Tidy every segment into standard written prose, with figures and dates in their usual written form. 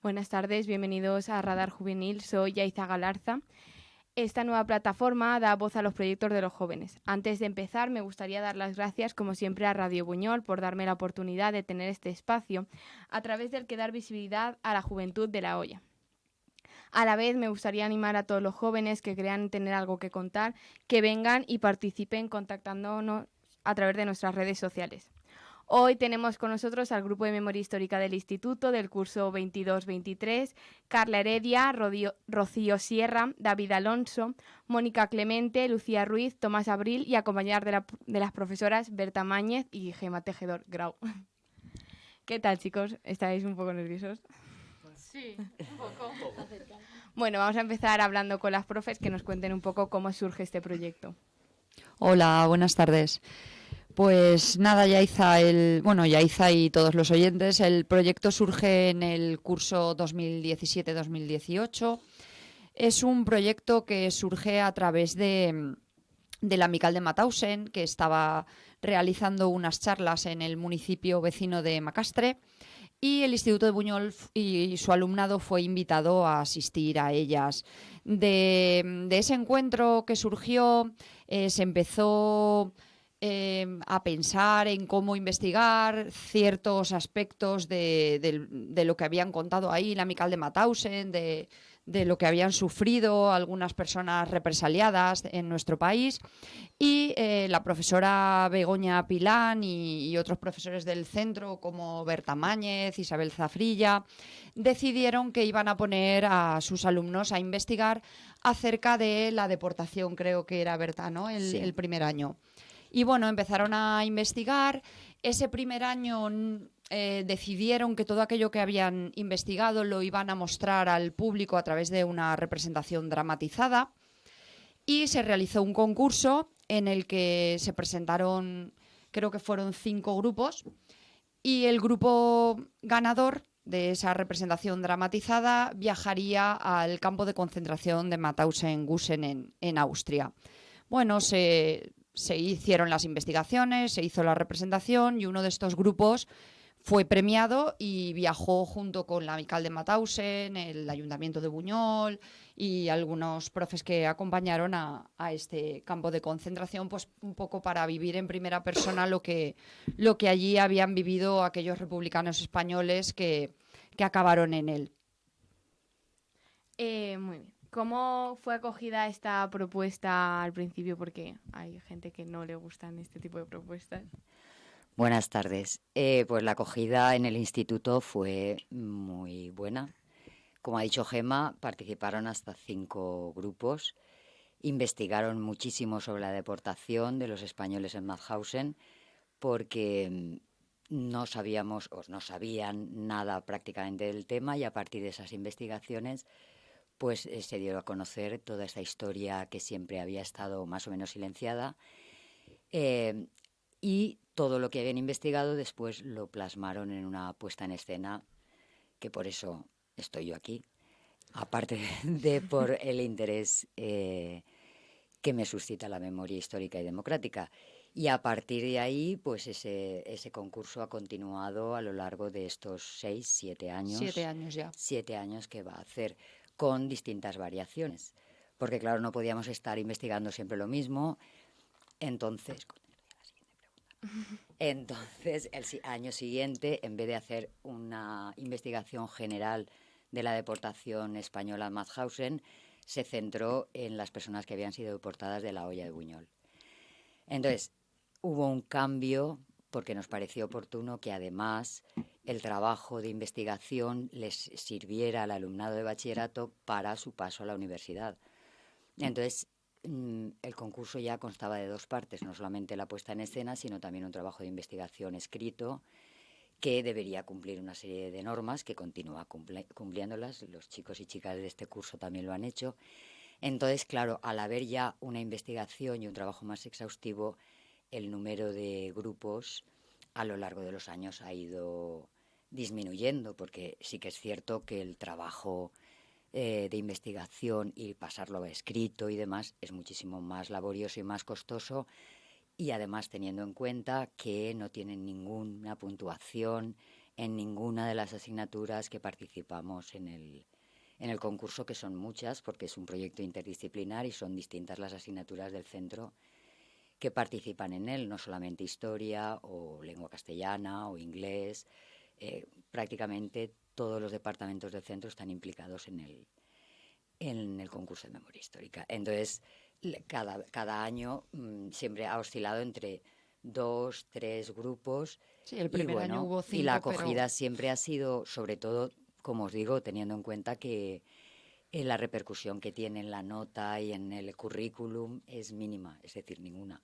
Buenas tardes, bienvenidos a Radar Juvenil, soy Yaiza Galarza. Esta nueva plataforma da voz a los proyectos de los jóvenes. Antes de empezar, me gustaría dar las gracias, como siempre, a Radio Buñol por darme la oportunidad de tener este espacio, a través del que dar visibilidad a la juventud de La Hoya. A la vez, me gustaría animar a todos los jóvenes que crean tener algo que contar, que vengan y participen contactándonos a través de nuestras redes sociales. Hoy tenemos con nosotros al grupo de memoria histórica del Instituto del curso 22-23, Carla Heredia, Rocío Sierra, David Alonso, Mónica Clemente, Lucía Ruiz, Tomás Abril y acompañar de las profesoras Berta Máñez y Gema Tejedor Grau. ¿Qué tal, chicos? ¿Estáis un poco nerviosos? Sí, un poco. Bueno, vamos a empezar hablando con las profes que nos cuenten un poco cómo surge este proyecto. Hola, buenas tardes. Pues nada, Yaiza y todos los oyentes, el proyecto surge en el curso 2017-2018. Es un proyecto que surge a través del Amical de Mauthausen, que estaba realizando unas charlas en el municipio vecino de Macastre, y el Instituto de Buñol y su alumnado fue invitado a asistir a ellas. De ese encuentro que surgió, se empezó a pensar en cómo investigar ciertos aspectos de lo que habían contado ahí, la Amical de Mauthausen, de lo que habían sufrido algunas personas represaliadas en nuestro país, y la profesora Begoña Pilán y otros profesores del centro como Berta Máñez, Isabel Zafrilla, decidieron que iban a poner a sus alumnos a investigar acerca de la deportación, creo que era Berta, ¿no? El primer año. Y bueno, empezaron a investigar. Ese primer año decidieron que todo aquello que habían investigado lo iban a mostrar al público a través de una representación dramatizada, y se realizó un concurso en el que se presentaron, creo que fueron 5 grupos, y el grupo ganador de esa representación dramatizada viajaría al campo de concentración de Mauthausen-Gusen en Austria. Bueno, se hicieron las investigaciones, se hizo la representación, y uno de estos grupos fue premiado y viajó junto con la Amical de Mauthausen, el Ayuntamiento de Buñol y algunos profes que acompañaron a este campo de concentración, pues un poco para vivir en primera persona lo que allí habían vivido aquellos republicanos españoles que acabaron en él. Muy bien. ¿Cómo fue acogida esta propuesta al principio? Porque hay gente que no le gustan este tipo de propuestas. Buenas tardes. Pues la acogida en el instituto fue muy buena. Como ha dicho Gema, participaron hasta 5 grupos, investigaron muchísimo sobre la deportación de los españoles en Mauthausen, porque no sabíamos o no sabían nada prácticamente del tema, y a partir de esas investigaciones pues se dio a conocer toda esta historia que siempre había estado más o menos silenciada, y todo lo que habían investigado después lo plasmaron en una puesta en escena, que por eso estoy yo aquí, aparte de por el interés que me suscita la memoria histórica y democrática. Y a partir de ahí, pues ese concurso ha continuado a lo largo de estos 6, 7 años. 7 años ya. 7 años que va a hacer, con distintas variaciones. Porque claro, no podíamos estar investigando siempre lo mismo. Entonces, el año siguiente, en vez de hacer una investigación general de la deportación española en Mauthausen, se centró en las personas que habían sido deportadas de La Hoya de Buñol. Entonces, hubo un cambio porque nos pareció oportuno que además el trabajo de investigación les sirviera al alumnado de bachillerato para su paso a la universidad. Entonces, el concurso ya constaba de 2 partes, no solamente la puesta en escena, sino también un trabajo de investigación escrito que debería cumplir una serie de normas, que continúa cumpliéndolas. Los chicos y chicas de este curso también lo han hecho. Entonces, claro, al haber ya una investigación y un trabajo más exhaustivo, el número de grupos a lo largo de los años ha ido disminuyendo, porque sí que es cierto que el trabajo de investigación y pasarlo a escrito y demás es muchísimo más laborioso y más costoso, y además teniendo en cuenta que no tienen ninguna puntuación en ninguna de las asignaturas que participamos en el concurso, que son muchas, porque es un proyecto interdisciplinar y son distintas las asignaturas del centro que participan en él, no solamente historia o lengua castellana o inglés. Prácticamente todos los departamentos del centro están implicados en el concurso de memoria histórica. Entonces, cada año siempre ha oscilado entre 2, 3 grupos. Sí, el primer año hubo 5, y la acogida siempre ha sido, sobre todo, como os digo, teniendo en cuenta que la repercusión que tiene en la nota y en el currículum es mínima, es decir, ninguna.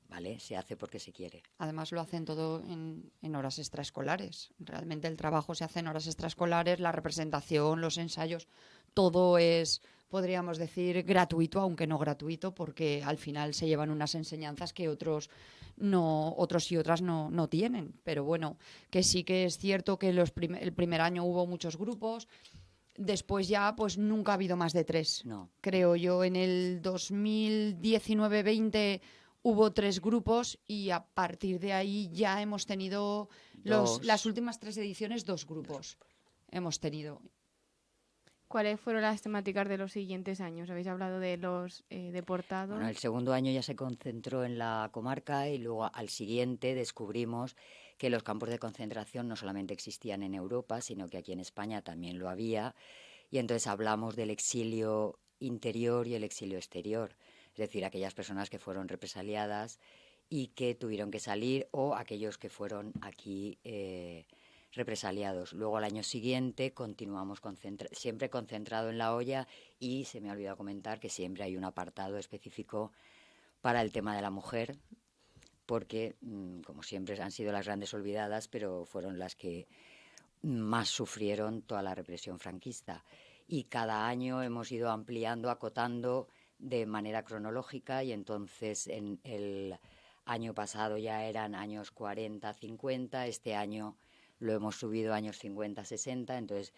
¿Vale? Se hace porque se quiere. Además lo hacen todo en horas extraescolares. Realmente el trabajo se hace en horas extraescolares, la representación, los ensayos, todo es, podríamos decir, gratuito, aunque no gratuito, porque al final se llevan unas enseñanzas que otros y otras no tienen. Pero bueno, que sí que es cierto que el primer año hubo muchos grupos. Después ya, pues nunca ha habido más de 3. No. Creo yo, en el 2019-20 hubo 3 grupos y a partir de ahí ya hemos tenido las últimas 3 ediciones, 2 grupos hemos tenido. ¿Cuáles fueron las temáticas de los siguientes años? Habéis hablado de los deportados. Bueno, el segundo año ya se concentró en la comarca y luego al siguiente descubrimos que los campos de concentración no solamente existían en Europa, sino que aquí en España también lo había. Y entonces hablamos del exilio interior y el exilio exterior. Es decir, aquellas personas que fueron represaliadas y que tuvieron que salir, o aquellos que fueron aquí represaliados. Luego al año siguiente continuamos siempre concentrado en La Hoya, y se me ha olvidado comentar que siempre hay un apartado específico para el tema de la mujer, porque como siempre han sido las grandes olvidadas, pero fueron las que más sufrieron toda la represión franquista. Y cada año hemos ido ampliando, acotando de manera cronológica, y entonces en el año pasado ya eran años 40, 50, este año lo hemos subido a años 50, 60, entonces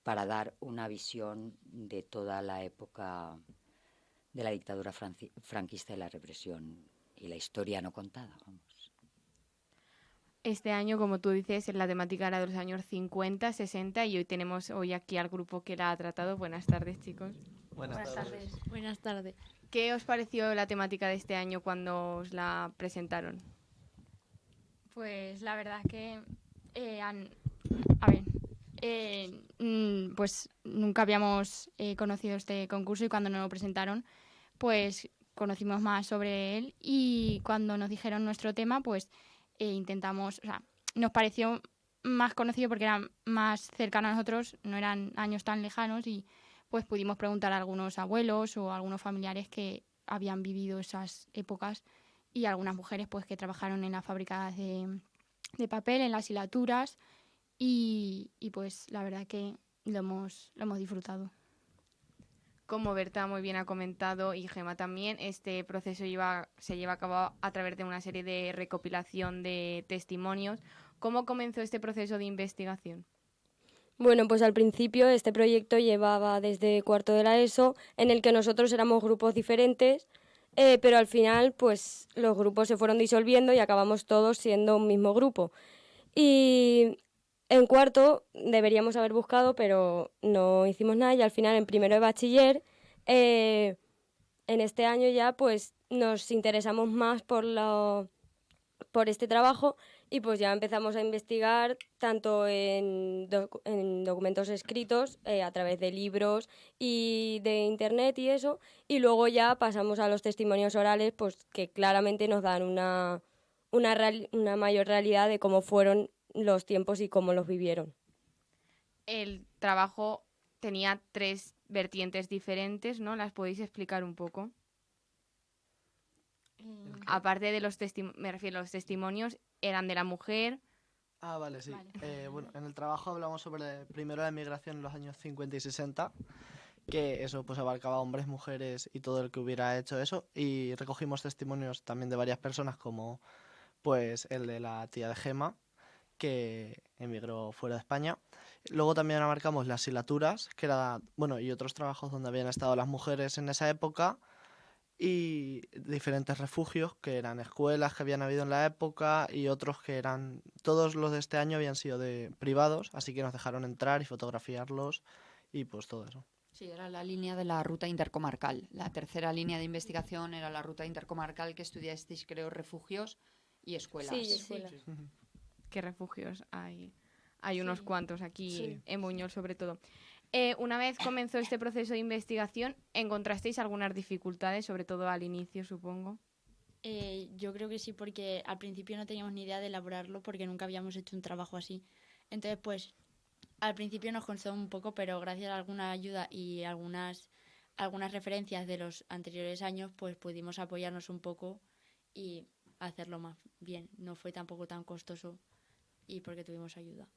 para dar una visión de toda la época de la dictadura franquista y la represión y la historia no contada, vamos. Este año, como tú dices, la temática era de los años 50, 60 y hoy tenemos aquí al grupo que la ha tratado. Buenas tardes, chicos. Buenas tardes. Buenas tardes. ¿Qué os pareció la temática de este año cuando os la presentaron? Pues la verdad que, pues nunca habíamos conocido este concurso, y cuando nos lo presentaron, pues conocimos más sobre él, y cuando nos dijeron nuestro tema, pues intentamos, o sea, nos pareció más conocido porque era más cercano a nosotros, no eran años tan lejanos, y pues pudimos preguntar a algunos abuelos o a algunos familiares que habían vivido esas épocas, y algunas mujeres pues que trabajaron en las fábricas de papel, en las hilaturas, y pues la verdad que lo hemos disfrutado. Como Berta muy bien ha comentado y Gemma también, este proceso se lleva a cabo a través de una serie de recopilación de testimonios. ¿Cómo comenzó este proceso de investigación? Bueno, pues al principio este proyecto llevaba desde cuarto de la ESO, en el que nosotros éramos grupos diferentes, pero al final pues los grupos se fueron disolviendo y acabamos todos siendo un mismo grupo. Y en cuarto deberíamos haber buscado, pero no hicimos nada, y al final en primero de bachiller, en este año ya pues nos interesamos más por este trabajo, y pues ya empezamos a investigar tanto en documentos escritos, a través de libros y de internet y eso, y luego ya pasamos a los testimonios orales, pues que claramente nos dan una mayor realidad de cómo fueron los tiempos y cómo los vivieron. El trabajo tenía 3 vertientes diferentes, ¿no? ¿Las podéis explicar un poco? Aparte de los los testimonios eran de la mujer. Ah, vale, sí. Vale. Bueno, en el trabajo hablamos sobre primero la emigración en los años 50 y 60, que eso pues abarcaba hombres, mujeres y todo el que hubiera hecho eso, y recogimos testimonios también de varias personas, como pues el de la tía de Gemma, que emigró fuera de España. Luego también abarcamos las hilaturas, que era, bueno, y otros trabajos donde habían estado las mujeres en esa época, y diferentes refugios que eran escuelas que habían habido en la época y otros que eran, todos los de este año habían sido de privados, así que nos dejaron entrar y fotografiarlos y pues todo eso. Sí, era la línea de la ruta intercomarcal. La tercera línea de investigación era la ruta intercomarcal que estudiasteis, creo, refugios y escuelas. Sí, escuelas. ¿Qué refugios hay? Hay unos Sí. cuantos aquí Sí. en Buñol, sobre todo. Una vez comenzó este proceso de investigación, ¿encontrasteis algunas dificultades, sobre todo al inicio, supongo? Yo creo que sí, porque al principio no teníamos ni idea de elaborarlo porque nunca habíamos hecho un trabajo así. Entonces, pues, al principio nos costó un poco, pero gracias a alguna ayuda y algunas referencias de los anteriores años, pues pudimos apoyarnos un poco y hacerlo más bien. No fue tampoco tan costoso y porque tuvimos ayuda.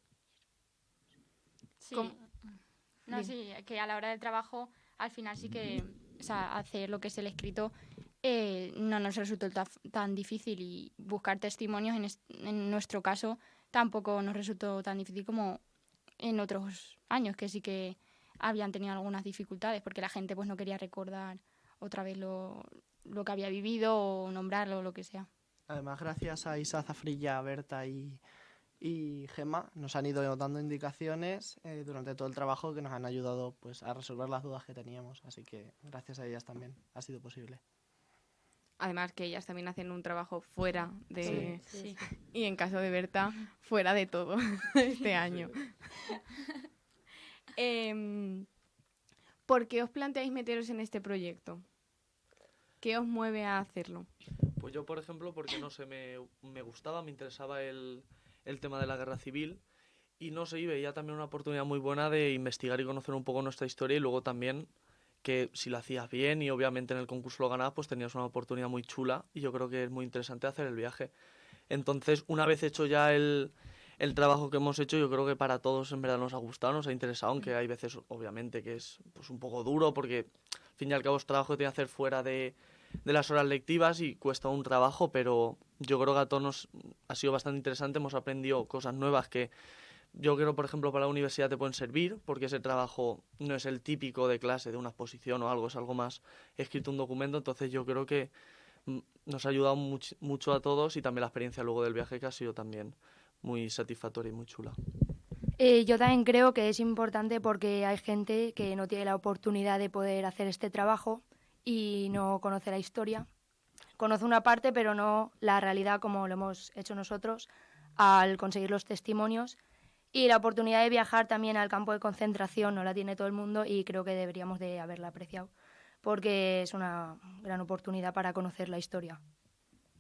Sí. ¿Cómo? No, Dime. sí, que a la hora del trabajo, al final sí que, o sea, hacer lo que es el escrito no nos resultó tan difícil y buscar testimonios en nuestro caso tampoco nos resultó tan difícil como en otros años, que sí que habían tenido algunas dificultades porque la gente pues no quería recordar otra vez lo que había vivido o nombrarlo o lo que sea. Además, gracias a Isa, Zafrilla, Berta y Gemma, nos han ido dando indicaciones durante todo el trabajo que nos han ayudado pues, a resolver las dudas que teníamos. Así que gracias a ellas también ha sido posible. Además que ellas también hacen un trabajo fuera de... Sí. Y en caso de Berta, fuera de todo este año. ¿Por qué os planteáis meteros en este proyecto? ¿Qué os mueve a hacerlo? Pues yo, por ejemplo, porque no sé, me gustaba, me interesaba el tema de la guerra civil y no sé, y veía también una oportunidad muy buena de investigar y conocer un poco nuestra historia y luego también que si lo hacías bien y obviamente en el concurso lo ganabas, pues tenías una oportunidad muy chula y yo creo que es muy interesante hacer el viaje. Entonces, una vez hecho ya el trabajo que hemos hecho, yo creo que para todos en verdad nos ha gustado, nos ha interesado, aunque hay veces, obviamente, que es pues un poco duro porque al fin y al cabo es trabajo que tiene que hacer fuera de las horas lectivas y cuesta un trabajo, pero yo creo que a todos nos ha sido bastante interesante, hemos aprendido cosas nuevas que yo creo, por ejemplo, para la universidad te pueden servir, porque ese trabajo no es el típico de clase, de una exposición o algo, es algo más escrito un documento, entonces yo creo que nos ha ayudado mucho a todos y también la experiencia luego del viaje que ha sido también muy satisfactoria y muy chula. Yo también creo que es importante porque hay gente que no tiene la oportunidad de poder hacer este trabajo y no conoce la historia. Conoce una parte, pero no la realidad como lo hemos hecho nosotros al conseguir los testimonios. Y la oportunidad de viajar también al campo de concentración no la tiene todo el mundo y creo que deberíamos de haberla apreciado porque es una gran oportunidad para conocer la historia.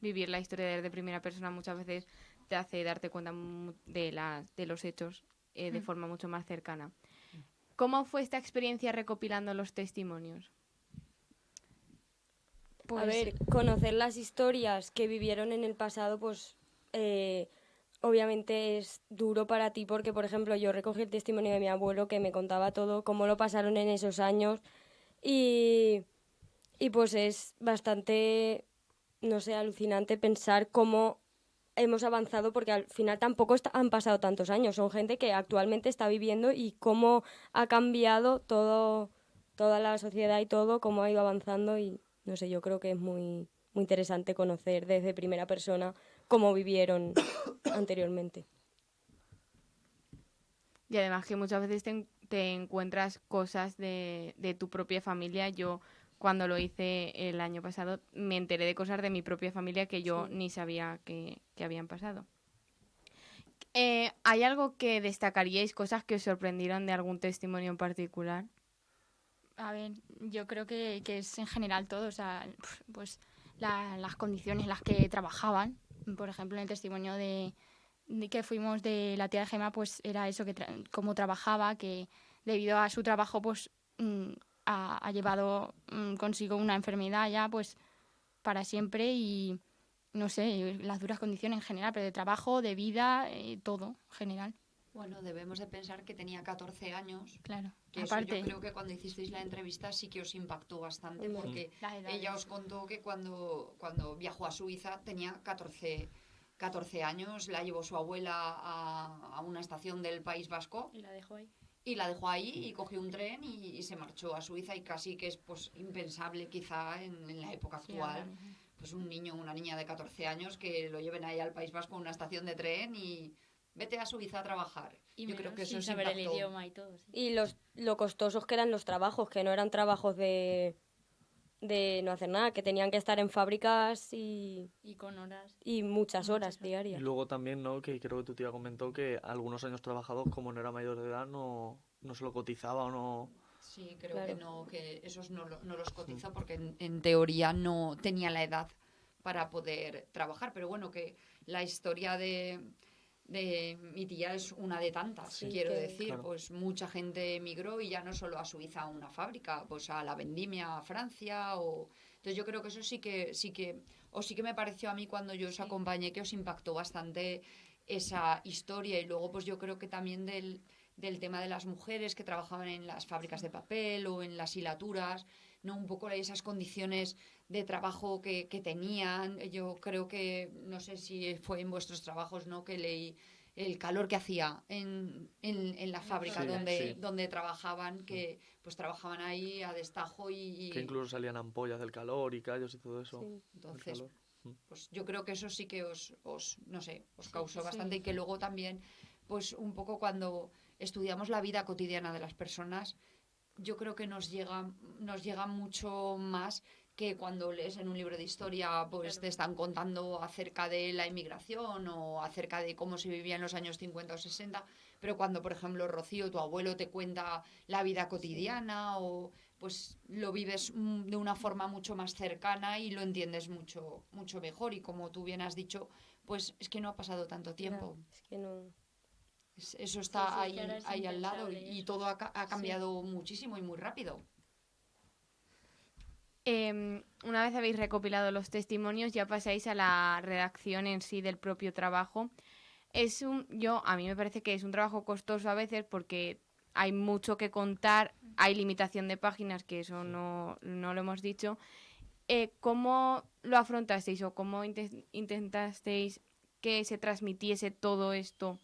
Vivir la historia desde primera persona muchas veces te hace darte cuenta de los hechos de forma mucho más cercana. ¿Cómo fue esta experiencia recopilando los testimonios? A ver, conocer las historias que vivieron en el pasado, pues obviamente es duro para ti porque, por ejemplo, yo recogí el testimonio de mi abuelo que me contaba todo, cómo lo pasaron en esos años y pues es bastante, no sé, alucinante pensar cómo hemos avanzado porque al final tampoco han pasado tantos años, son gente que actualmente está viviendo y cómo ha cambiado toda la sociedad y todo, cómo ha ido avanzando y no sé, yo creo que es muy, muy interesante conocer desde primera persona cómo vivieron anteriormente. Y además que muchas veces te encuentras cosas de tu propia familia. Yo cuando lo hice el año pasado me enteré de cosas de mi propia familia que yo ni sabía que habían pasado. ¿Hay algo que destacaríais, cosas que os sorprendieron de algún testimonio en particular? A ver, yo creo que es en general todo, o sea, pues las condiciones en las que trabajaban. Por ejemplo, en el testimonio de que fuimos de la tía de Gemma, pues era eso, cómo trabajaba, que debido a su trabajo, pues ha llevado consigo una enfermedad ya, pues para siempre y, no sé, las duras condiciones en general, pero de trabajo, de vida, todo en general. Bueno, debemos de pensar que tenía 14 años. Claro, Que aparte. eso yo creo que cuando hicisteis la entrevista sí que os impactó bastante porque ella os contó que cuando viajó a Suiza tenía 14 años, la llevó su abuela a una estación del País Vasco. Y la dejó ahí. y la dejó ahí y cogió un tren y se marchó a Suiza, y casi que es pues impensable quizá en la época actual. Pues un niño o una niña de 14 años que lo lleven ahí al País Vasco a una estación de tren y vete a Suiza a trabajar. Y yo creo que eso sin sí saber el impactó. idioma y todo. Sí. Y lo costosos que eran los trabajos, que no eran trabajos de no hacer nada, que tenían que estar en fábricas Y con horas. y muchas horas diarias. Y luego también, ¿no? Que creo que tu tía comentó que algunos años trabajados, como no era mayor de edad, no se lo cotizaba o no... Sí, creo Claro. que no, que esos no los cotiza porque en teoría no tenía la edad para poder trabajar. Pero bueno, que la historia de mi tía es una de tantas, Sí, quiero que- decir. Claro. Pues mucha gente emigró y ya no solo a Suiza, a una fábrica, pues a la vendimia a Francia. Entonces yo creo que eso sí que me pareció a mí cuando yo os acompañé, que os impactó bastante esa historia. Y luego pues yo creo que también del tema de las mujeres que trabajaban en las fábricas de papel o en las hilaturas, ¿no? Un poco esas condiciones de trabajo que tenían. Yo creo que, no sé si fue en vuestros trabajos, ¿no? Que leí el calor que hacía en la fábrica Sí. donde trabajaban, que pues trabajaban ahí a destajo y Que incluso salían ampollas del calor y callos y todo eso. Sí. del entonces calor. pues yo creo que eso sí que no sé, os causó bastante, y que luego también, pues un poco cuando estudiamos la vida cotidiana de las personas, yo creo que nos llega mucho más que cuando lees en un libro de historia, pues te están contando acerca de la inmigración o acerca de cómo se vivía en los años 50 o 60, pero cuando, por ejemplo, Rocío, tu abuelo, te cuenta la vida cotidiana, o pues lo vives de una forma mucho más cercana y lo entiendes mucho, mucho mejor. Y como tú bien has dicho, pues es que no ha pasado tanto tiempo. Ya, es que no... Eso está Sí, que ahora es ahí al lado, impensable y eso. todo ha cambiado muchísimo y muy rápido. Una vez habéis recopilado los testimonios, ya pasáis a la redacción en sí del propio trabajo. A mí me parece que es un trabajo costoso a veces porque hay mucho que contar, hay limitación de páginas, que eso no lo hemos dicho. ¿Cómo lo afrontasteis o cómo intentasteis que se transmitiese todo esto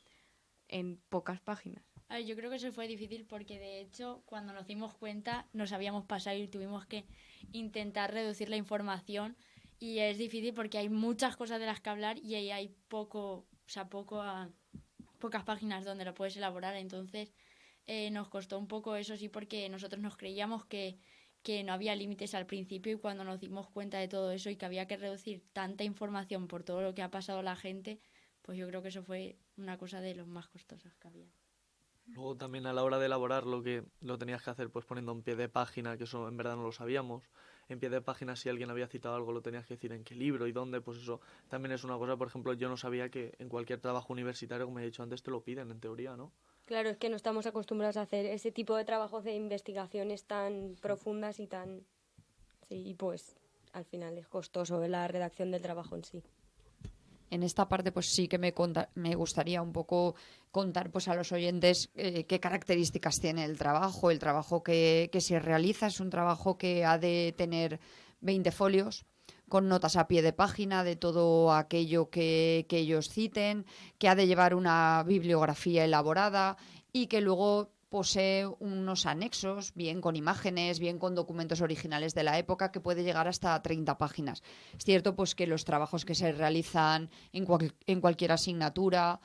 en pocas páginas? A ver, yo creo que eso fue difícil porque de hecho cuando nos dimos cuenta nos habíamos pasado y tuvimos que intentar reducir la información, y es difícil porque hay muchas cosas de las que hablar y ahí hay pocas páginas donde lo puedes elaborar. Entonces nos costó un poco eso, sí, porque nosotros nos creíamos que no había límites al principio, y cuando nos dimos cuenta de todo eso y que había que reducir tanta información por todo lo que ha pasado la gente, pues yo creo que eso fue una cosa de los más costosos que había. Luego también a la hora de elaborar lo tenías que hacer pues poniendo en pie de página, que eso en verdad no lo sabíamos. En pie de página, si alguien había citado algo, lo tenías que decir en qué libro y dónde, pues eso también es una cosa. Por ejemplo, yo no sabía que en cualquier trabajo universitario, como he dicho antes, te lo piden en teoría, ¿no? Claro, es que no estamos acostumbrados a hacer ese tipo de trabajos de investigaciones tan profundas y tan... Sí, y pues al final es costoso la redacción del trabajo en sí. En esta parte pues sí que me gustaría un poco contar pues a los oyentes qué características tiene el trabajo que se realiza. Es un trabajo que ha de tener 20 folios con notas a pie de página de todo aquello que ellos citen, que ha de llevar una bibliografía elaborada y que luego posee unos anexos, bien con imágenes, bien con documentos originales de la época, que puede llegar hasta 30 páginas. Es cierto pues que los trabajos que se realizan en cualquier asignatura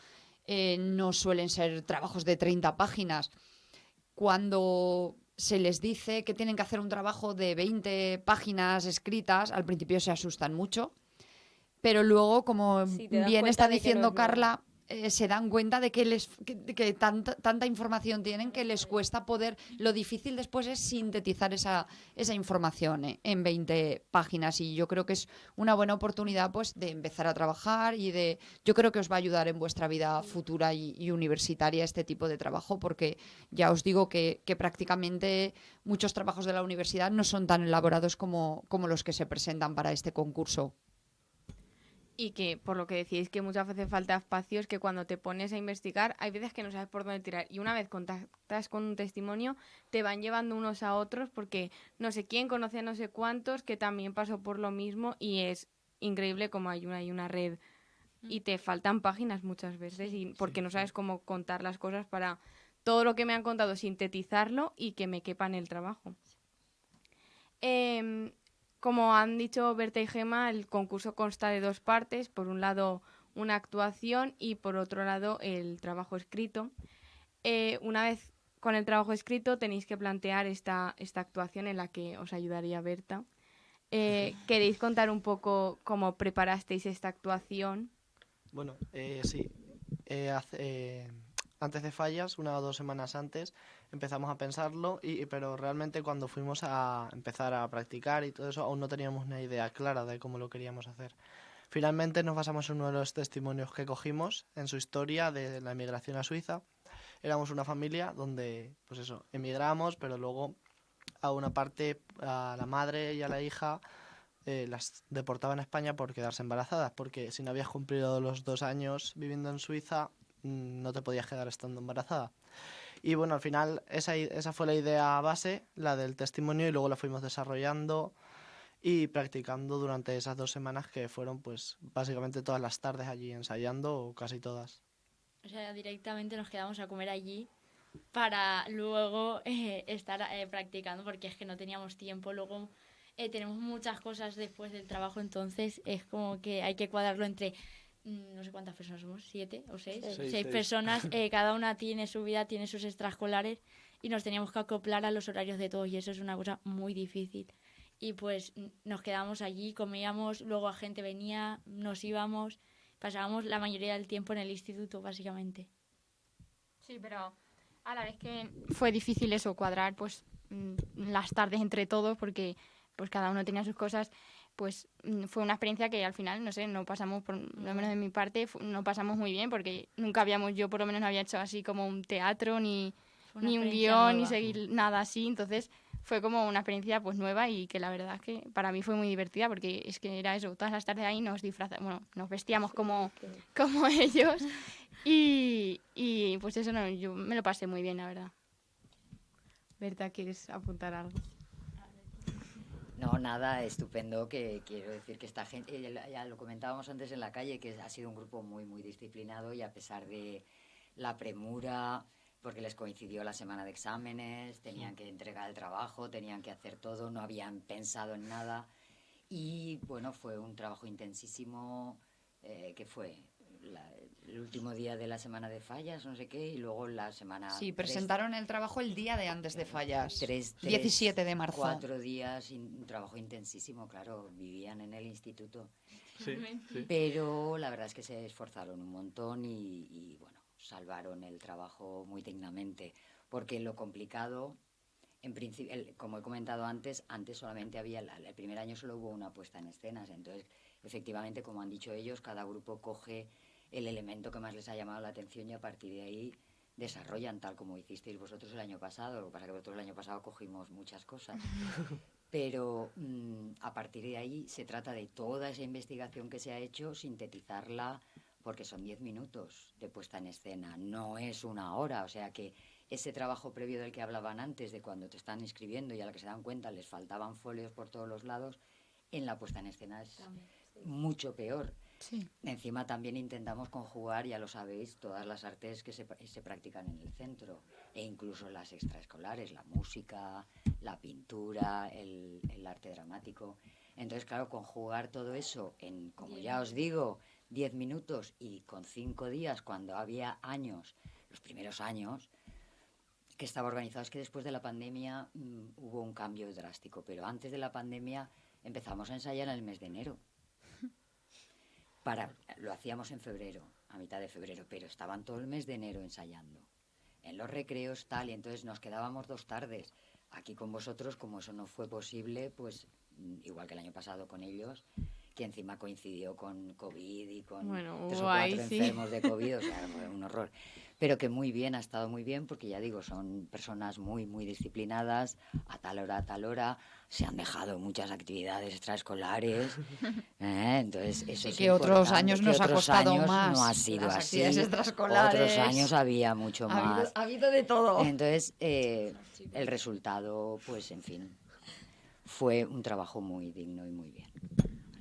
no suelen ser trabajos de 30 páginas. Cuando se les dice que tienen que hacer un trabajo de 20 páginas escritas, al principio se asustan mucho, pero luego, como Sí, te das bien cuenta está de que no diciendo es nada. Carla, se dan cuenta de que tanta información tienen que les cuesta poder. Lo difícil después es sintetizar esa información en 20 páginas, y yo creo que es una buena oportunidad pues de empezar a trabajar yo creo que os va a ayudar en vuestra vida futura y universitaria este tipo de trabajo, porque ya os digo que prácticamente muchos trabajos de la universidad no son tan elaborados como los que se presentan para este concurso. Y que, por lo que decís, que muchas veces falta espacios, que cuando te pones a investigar hay veces que no sabes por dónde tirar. Y una vez contactas con un testimonio, te van llevando unos a otros, porque no sé quién conoce a no sé cuántos que también pasó por lo mismo, y es increíble como hay una red y te faltan páginas muchas veces, y porque no sabes cómo contar las cosas para todo lo que me han contado, sintetizarlo y que me quepa en el trabajo. Como han dicho Berta y Gemma, el concurso consta de 2 partes. Por un lado, una actuación y por otro lado, el trabajo escrito. Una vez con el trabajo escrito, tenéis que plantear esta actuación en la que os ayudaría Berta. ¿Queréis contar un poco cómo preparasteis esta actuación? Bueno, sí. Antes de Fallas, 1 o 2 semanas antes, empezamos a pensarlo, pero realmente cuando fuimos a empezar a practicar y todo eso, aún no teníamos una idea clara de cómo lo queríamos hacer. Finalmente nos basamos en uno de los testimonios que cogimos en su historia de la emigración a Suiza. Éramos una familia donde, pues eso, emigramos, pero luego a una parte, a la madre y a la hija las deportaban a España por quedarse embarazadas, porque si no habías cumplido los 2 años viviendo en Suiza, no te podías quedar estando embarazada. Y bueno, al final esa fue la idea base, la del testimonio, y luego la fuimos desarrollando y practicando durante esas 2 semanas, que fueron pues básicamente todas las tardes allí ensayando, o casi todas. O sea, directamente nos quedamos a comer allí para luego estar practicando, porque es que no teníamos tiempo. Luego tenemos muchas cosas después del trabajo, entonces es como que hay que cuadrarlo entre... no sé cuántas personas somos, 7 o 6. 6 personas, cada una tiene su vida, tiene sus extraescolares y nos teníamos que acoplar a los horarios de todos, y eso es una cosa muy difícil. Y pues nos quedábamos allí, comíamos, luego la gente venía, nos íbamos, pasábamos la mayoría del tiempo en el instituto, básicamente. Sí, pero a la vez que fue difícil eso, cuadrar pues las tardes entre todos, porque pues cada uno tenía sus cosas. Pues fue una experiencia que al final, no sé, no pasamos, por lo menos de mi parte, no pasamos muy bien, porque nunca yo por lo menos no había hecho así como un teatro, ni un guión, ni seguir nada así. Entonces fue como una experiencia pues nueva, y que la verdad es que para mí fue muy divertida, porque es que era eso, todas las tardes ahí nos disfrazamos, bueno, nos vestíamos como ellos, y pues eso, no, yo me lo pasé muy bien, la verdad. Berta, ¿quieres apuntar algo? No, nada, estupendo, que quiero decir que esta gente, ya lo comentábamos antes en la calle, que ha sido un grupo muy, muy disciplinado, y a pesar de la premura, porque les coincidió la semana de exámenes, tenían que entregar el trabajo, tenían que hacer todo, no habían pensado en nada, y bueno, fue un trabajo intensísimo, que fue el último día de la semana de Fallas, no sé qué, y luego la semana... Sí, presentaron el trabajo el día de antes de Fallas, 17 de marzo. 4 días, un trabajo intensísimo, claro, vivían en el instituto. Sí, sí. Pero la verdad es que se esforzaron un montón y bueno, salvaron el trabajo muy dignamente, porque lo complicado, en principio, como he comentado antes solamente había, el primer año solo hubo una puesta en escenas, entonces efectivamente, como han dicho ellos, cada grupo coge el elemento que más les ha llamado la atención y a partir de ahí desarrollan, tal como hicisteis vosotros el año pasado. Lo que pasa es que vosotros el año pasado cogimos muchas cosas, pero a partir de ahí se trata de toda esa investigación que se ha hecho, sintetizarla, porque son 10 minutos de puesta en escena, no es 1 hora, o sea que ese trabajo previo del que hablaban antes, de cuando te están escribiendo y a la que se dan cuenta les faltaban folios por todos los lados, en la puesta en escena es mucho peor. Sí. Encima también intentamos conjugar, ya lo sabéis, todas las artes que se practican en el centro, e incluso las extraescolares, la música, la pintura, el arte dramático. Entonces, claro, conjugar todo eso en, como ya os digo, 10 minutos, y con 5 días, cuando había años, los primeros años, que estaba organizado. Es que después de la pandemia hubo un cambio drástico, pero antes de la pandemia empezamos a ensayar en el mes de enero. Lo hacíamos en febrero, a mitad de febrero, pero estaban todo el mes de enero ensayando. En los recreos tal, y entonces nos quedábamos 2 tardes. Aquí con vosotros, como eso no fue posible, pues igual que el año pasado con ellos, que encima coincidió con COVID y con 3 o 4 enfermos de COVID, o sea, fue un horror. Pero que muy bien, ha estado muy bien, porque ya digo, son personas muy, muy disciplinadas, a tal hora, se han dejado muchas actividades extraescolares, entonces eso y es que otros importante, años nos ha costado más. No ha sido las así, actividades extraescolares. otros años había mucho más. Ha habido de todo. Entonces, el resultado, pues en fin, fue un trabajo muy digno y muy bien.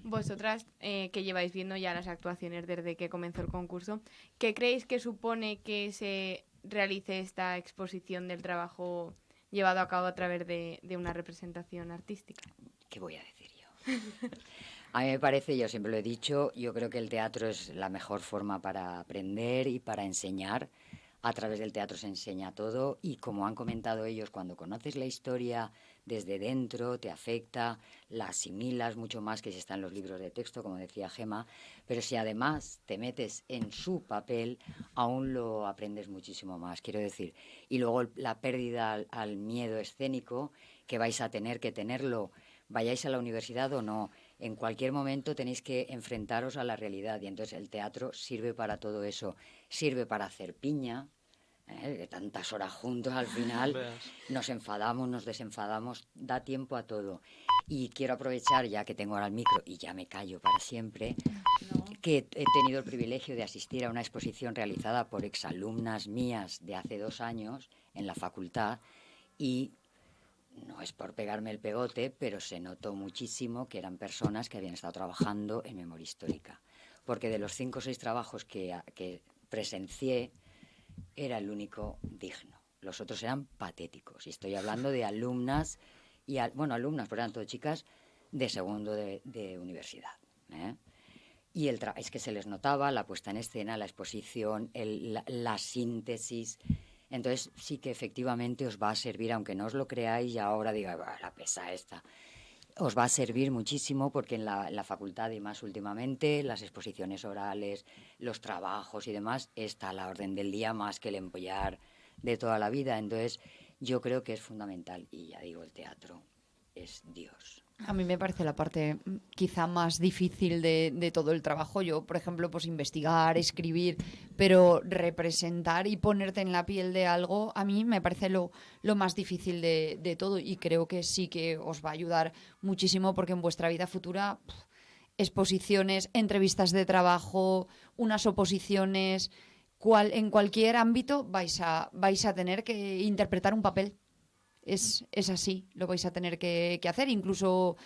Vosotras, que lleváis viendo ya las actuaciones desde que comenzó el concurso, ¿qué creéis que supone que se realice esta exposición del trabajo llevado a cabo a través de una representación artística. ¿Qué voy a decir yo? A mí me parece, yo siempre lo he dicho, yo creo que el teatro es la mejor forma para aprender y para enseñar. A través del teatro se enseña todo y, como han comentado ellos, cuando conoces la historia desde dentro te afecta, la asimilas mucho más que si está en los libros de texto, como decía Gema, pero si además te metes en su papel, aún lo aprendes muchísimo más, quiero decir. Y luego la pérdida al miedo escénico, que vais a tener que tenerlo, vayáis a la universidad o no. En cualquier momento tenéis que enfrentaros a la realidad y entonces el teatro sirve para todo eso. Sirve para hacer piña, de tantas horas juntos al final. Nos enfadamos, nos desenfadamos, da tiempo a todo. Y quiero aprovechar, ya que tengo ahora el micro y ya me callo para siempre, que he tenido el privilegio de asistir a una exposición realizada por exalumnas mías de hace 2 años en la facultad y... no es por pegarme el pegote, pero se notó muchísimo que eran personas que habían estado trabajando en memoria histórica. Porque de los 5 o 6 trabajos que presencié, era el único digno. Los otros eran patéticos. Y estoy hablando de alumnas, alumnas, pero eran todas chicas de segundo de universidad. Y es que se les notaba la puesta en escena, la exposición, la síntesis... Entonces sí que efectivamente os va a servir, aunque no os lo creáis y ahora diga, la pesa esta. Os va a servir muchísimo porque en la facultad y más últimamente las exposiciones orales, los trabajos y demás está a la orden del día más que el empollar de toda la vida. Entonces yo creo que es fundamental y ya digo, el teatro es Dios. A mí me parece la parte quizá más difícil de todo el trabajo. Yo, por ejemplo, pues investigar, escribir, pero representar y ponerte en la piel de algo, a mí me parece lo más difícil de todo y creo que sí que os va a ayudar muchísimo porque en vuestra vida futura, exposiciones, entrevistas de trabajo, unas oposiciones, en cualquier ámbito vais a tener que interpretar un papel. Es así, lo vais a tener que hacer. Incluso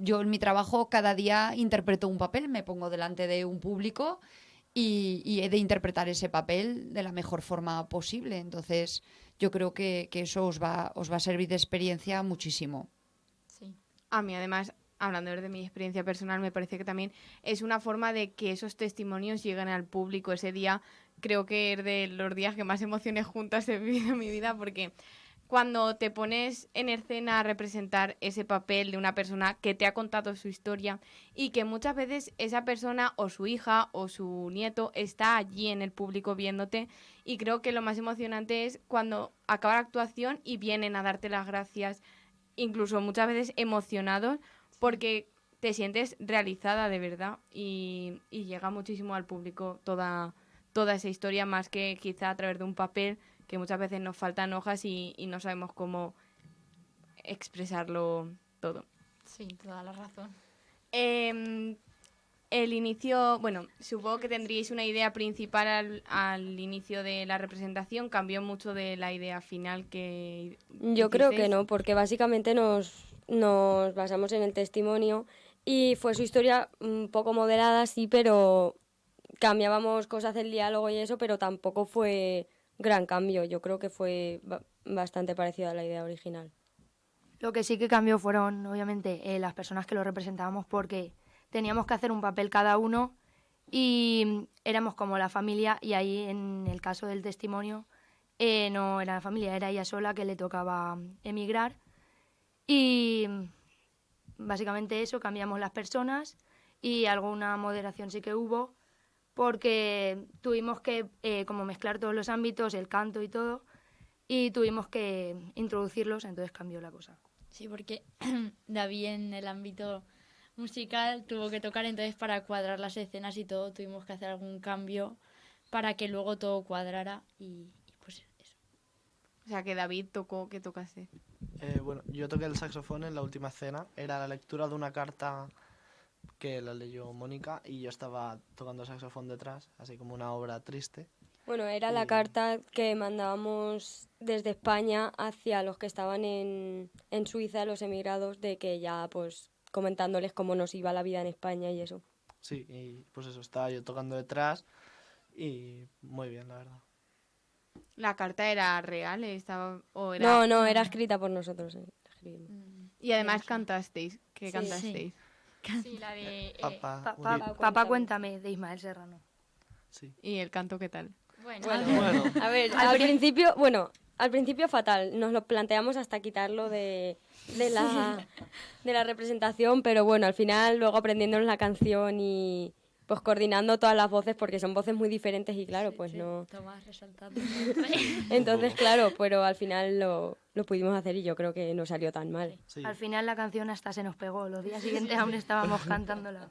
yo en mi trabajo cada día interpreto un papel, me pongo delante de un público y he de interpretar ese papel de la mejor forma posible. Entonces yo creo que eso os va a servir de experiencia muchísimo. Sí. A mí además, hablando de mi experiencia personal, me parece que también es una forma de que esos testimonios lleguen al público. Ese día creo que es de los días que más emociones juntas he vivido en mi vida porque... cuando te pones en escena a representar ese papel de una persona que te ha contado su historia y que muchas veces esa persona o su hija o su nieto está allí en el público viéndote y creo que lo más emocionante es cuando acaba la actuación y vienen a darte las gracias, incluso muchas veces emocionados porque te sientes realizada de verdad y llega muchísimo al público toda esa historia más que quizá a través de un papel que muchas veces nos faltan hojas y no sabemos cómo expresarlo todo. Sí, toda la razón. El inicio, bueno, supongo que tendríais una idea principal al inicio de la representación. ¿Cambió mucho de la idea final que Yo creo que no, porque básicamente nos basamos en el testimonio y fue su historia un poco moderada, sí, pero cambiábamos cosas del diálogo y eso, pero tampoco fue gran cambio. Yo creo que fue bastante parecido a la idea original. Lo que sí que cambió fueron, obviamente, las personas que lo representábamos porque teníamos que hacer un papel cada uno y éramos como la familia y ahí en el caso del testimonio no era la familia, era ella sola que le tocaba emigrar y básicamente eso, cambiamos las personas y alguna moderación sí que hubo porque tuvimos que como mezclar todos los ámbitos, el canto y todo, y tuvimos que introducirlos, entonces cambió la cosa. Sí, porque David en el ámbito musical tuvo que tocar, entonces para cuadrar las escenas y todo tuvimos que hacer algún cambio para que luego todo cuadrara y pues eso. O sea, que David tocó, ¿qué tocaste? Bueno, yo toqué el saxofón en la última escena, era la lectura de una carta que la leyó Mónica y yo estaba tocando el saxofón detrás, así como una obra triste. Bueno, era la carta que mandábamos desde España hacia los que estaban en Suiza, los emigrados, de que ya pues comentándoles cómo nos iba la vida en España y eso. Sí, y pues eso, estaba yo tocando detrás y muy bien, la verdad. ¿La carta era real? ¿O era... No, era escrita por nosotros. Escribimos. Y además cantasteis. ¿Qué Sí. cantasteis? Sí, la de... Papá, cuéntame, de Ismael Serrano. Sí. ¿Y el canto qué tal? Bueno, Bueno, A ver, al principio fatal. Nos lo planteamos hasta quitarlo de la representación, pero bueno, al final luego aprendiéndonos la canción y pues coordinando todas las voces porque son voces muy diferentes y claro, pues no. Tomás resaltando. Entonces, claro, pero al final lo pudimos hacer y yo creo que no salió tan mal. Sí. Al final la canción hasta se nos pegó. Los días siguientes aún estábamos cantándola.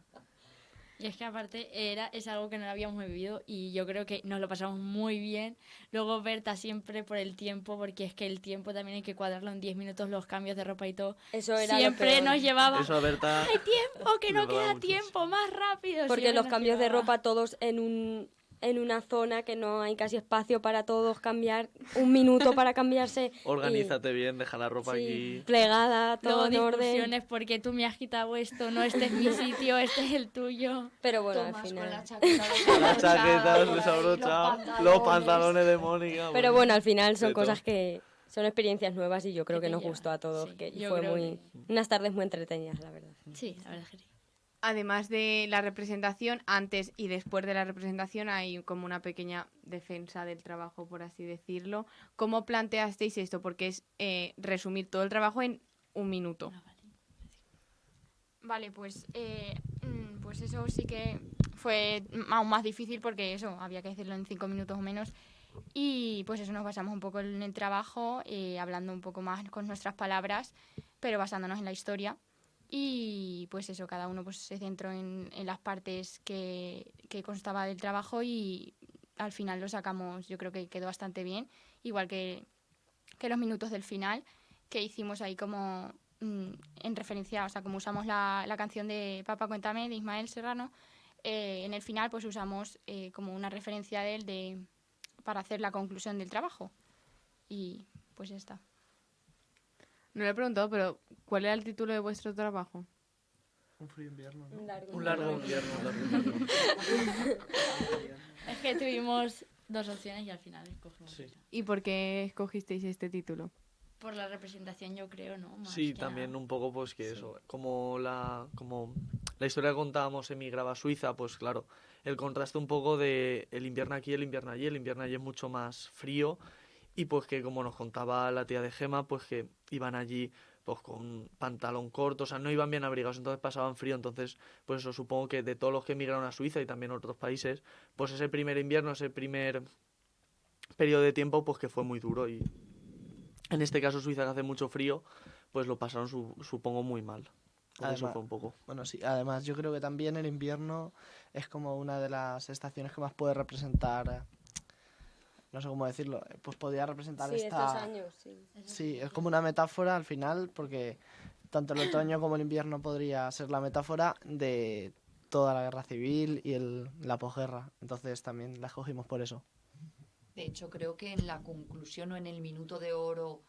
Y es que aparte es algo que no lo habíamos vivido y yo creo que nos lo pasamos muy bien. Luego Berta siempre por el tiempo, porque es que el tiempo también hay que cuadrarlo en 10 minutos, los cambios de ropa y todo. Eso era lo Siempre peor. nos llevaba... eso a Berta... ¡Hay tiempo! ¡Que no le daba queda mucho, tiempo! ¡Más rápido! Porque Siempre los nos cambios de llevaba. ropa todos en una zona que no hay casi espacio para todos cambiar, un minuto para cambiarse. Organízate bien, deja la ropa Sí, aquí. plegada, todo Luego en orden. discusiones porque tú me has quitado esto, no, este es mi sitio, este es el tuyo. Pero bueno, Tomás al con final. la chaqueta Las chaquetas por ahí, desabrochadas, los pantalones de Mónica. Pero bueno, al final son de todo. cosas que son experiencias nuevas y yo creo Que que te nos llevan. gustó a todos. Sí, Que y yo fue creo muy unas tardes muy entretenidas, la verdad. Sí, la verdad es que sí. Además de la representación, antes y después de la representación hay como una pequeña defensa del trabajo, por así decirlo. ¿Cómo planteasteis esto? Porque es resumir todo el trabajo en un minuto. Vale, pues eso sí que fue aún más difícil porque eso, había que decirlo en 5 minutos o menos. Y pues eso, nos basamos un poco en el trabajo, hablando un poco más con nuestras palabras, pero basándonos en la historia. Y pues eso, cada uno pues se centró en las partes que constaba del trabajo y al final lo sacamos, yo creo que quedó bastante bien, igual que los minutos del final, que hicimos ahí como en referencia, o sea, como usamos la canción de Papá Cuéntame de Ismael Serrano, en el final pues usamos como una referencia de él para hacer la conclusión del trabajo. Y pues ya está. No le he preguntado, pero ¿cuál era el título de vuestro trabajo? Un frío invierno, ¿no? Un largo invierno, un largo invierno. Es que tuvimos dos opciones y al final escogimos Sí. esa. ¿Y por qué escogisteis este título? Por la representación, yo creo, ¿no? Más Sí, que también nada. un poco pues que eso, como la historia que contábamos emigraba a Suiza, pues claro, el contraste un poco de el invierno aquí, el invierno allí es mucho más frío y pues que como nos contaba la tía de Gema, pues que iban allí pues con pantalón corto, o sea, no iban bien abrigados, entonces pasaban frío, entonces pues eso supongo que de todos los que emigraron a Suiza y también a otros países, pues ese primer invierno, ese primer periodo de tiempo pues que fue muy duro y en este caso Suiza que hace mucho frío, pues lo pasaron supongo muy mal. Por eso Además- fue un poco. Bueno, sí, además yo creo que también el invierno es como una de las estaciones que más puede representar, no sé cómo decirlo, pues podría representar Sí, esta... estos años, sí. Sí, es como una metáfora al final, porque tanto el otoño como el invierno podría ser la metáfora de toda la guerra civil y la posguerra. Entonces también la escogimos por eso. De hecho, creo que en la conclusión o en el minuto de oro